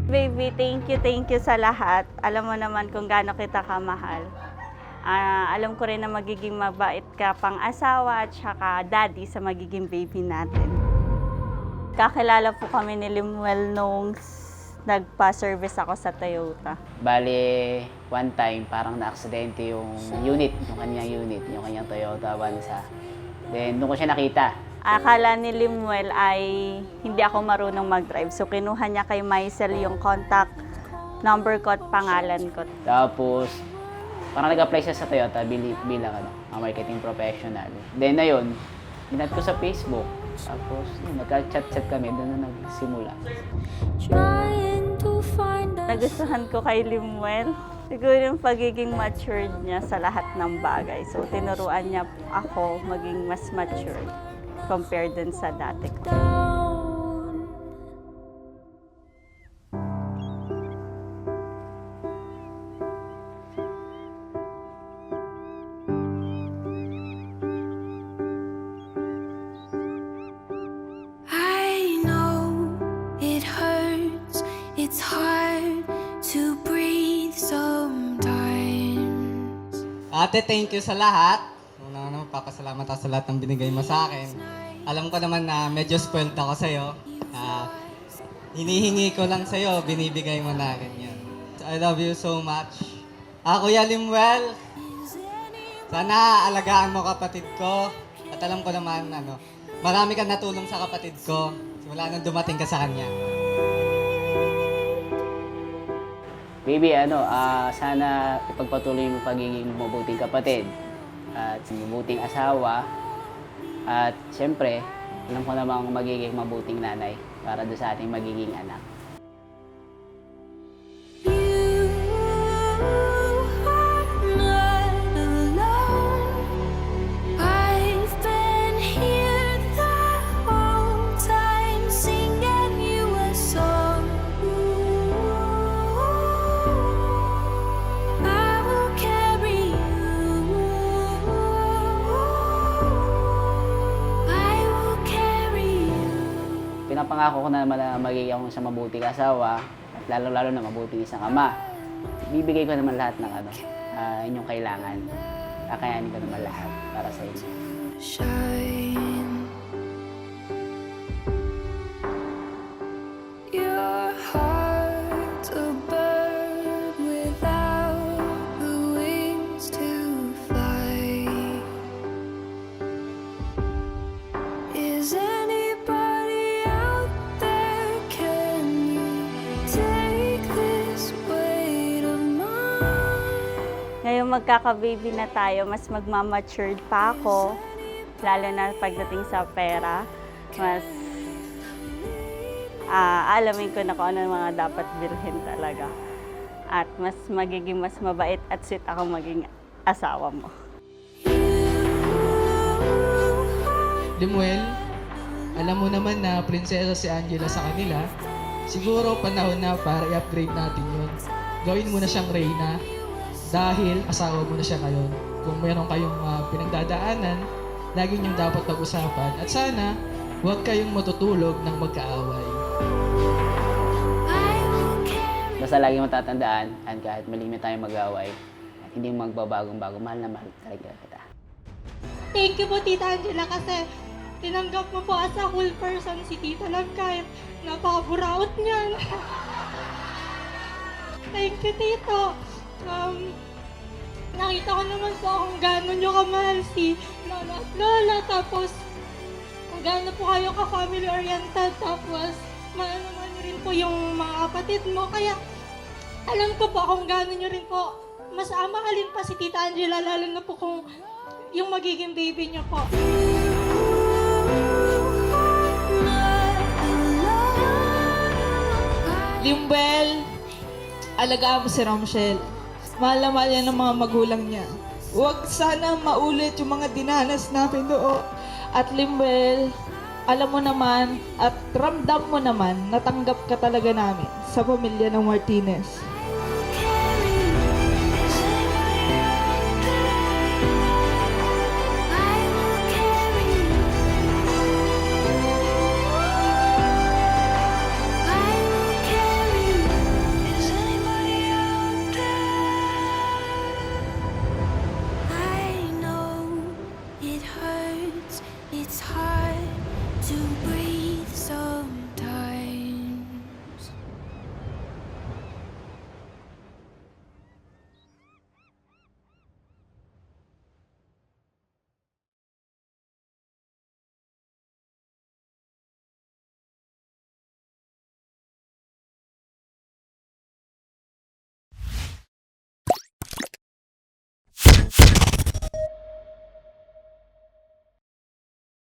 Baby, thank you sa lahat. Alam mo naman kung gaano kita kamahal. Alam ko rin na magiging mabait ka pang asawa at saka daddy sa magiging baby natin. Kakilala po kami ni Limuel nung nagpa-service ako sa Toyota. Bale, one time parang na-aksidente yung kanyang Toyota Avanza. Then, doon ko siya nakita. Akala ni Limuel ay hindi ako marunong mag-drive. So, kinuha niya kay Maisel yung contact number ko at pangalan ko. Tapos, parang nag-apply siya sa Toyota bilang marketing professional. Then, na yun, ginat ko sa Facebook. Tapos, nagka-chat-chat kami, doon na nagsimula. Nagustuhan ko kay Limuel. Siguro yung pagiging matured niya sa lahat ng bagay. So, tinuruan niya ako maging mas matured compared dun sa dati ko. I know it hurts, it's hard to breathe sometimes. Ate, thank you sa lahat. Una, papasalamat ako sa lahat ng binigay mo sa akin. Alam ko naman na medyo spoiled ako sa'yo. Hinihingi ko lang sa'yo, binibigay mo na akin yun. I love you so much. Kuya Limuel, sana alagaan mo kapatid ko. At alam ko naman, marami kang natulong sa kapatid ko. Simula nung dumating ka sa kanya. Baby, sana ipagpatuloy mo pagiging mabuting kapatid at mabuting asawa. At siyempre, alam ko namang magiging mabuting nanay para doon sa ating magiging anak. You are not alone. I've been here the whole time singing you a song. I will carry you. I will carry you. Pinapangako ko na naman na magiging akong isang mabuting asawa at lalo-lalo na mabuting isang ama. Bibigay ko naman lahat ng inyong kailangan. Kakayanin ko naman lahat para sa inyo. Shine. Your heart's a bird without the wings to fly. Is anybody out there? Can you take this weight of mine? Ngayon magkaka-baby na tayo, mas magmamatured pa ako. Lalo na pagdating sa pera, mas alamin ko na kung ano mga dapat bilhin talaga. At mas magiging mas mabait at sweet ako maging asawa mo. Limuel, alam mo naman na prinsesa si Angela sa kanila. Siguro panahon na para i-upgrade natin yun. Gawin mo na siyang reyna dahil asawa mo na siya ngayon. Kung meron kayong pinagdadaanan, lagi niyong dapat pag-usapan. At sana, huwag kayong matutulog ng magkaaway. Basta lagi matatandaan, at kahit malimit tayong mag-away, at hindi magbabagong-bago, mahal na mahal talaga kita. Thank you po, Tita Angela, kasi tinanggap mo po as a whole person si Tita lang kahit napakaburaot niyan. Thank you, Tito. Nakita ko naman po kung gaano nyo kamahal si Lola at Lola, tapos kung gaano po kayo ka-family oriented, tapos mahal naman nyo rin po yung mga kapatid mo. Kaya alam ko po kung gaano nyo rin po mas mahalin pa si Tita Angela, lalo na po kung yung magiging baby niyo po. Limuel, alagaan mo si Romshel. Mahal na mahal yan ng mga magulang niya. Huwag sana maulit yung mga dinanas namin doon. At Limuel, alam mo naman at ramdam mo naman, natanggap ka talaga namin sa pamilya ng Martinez.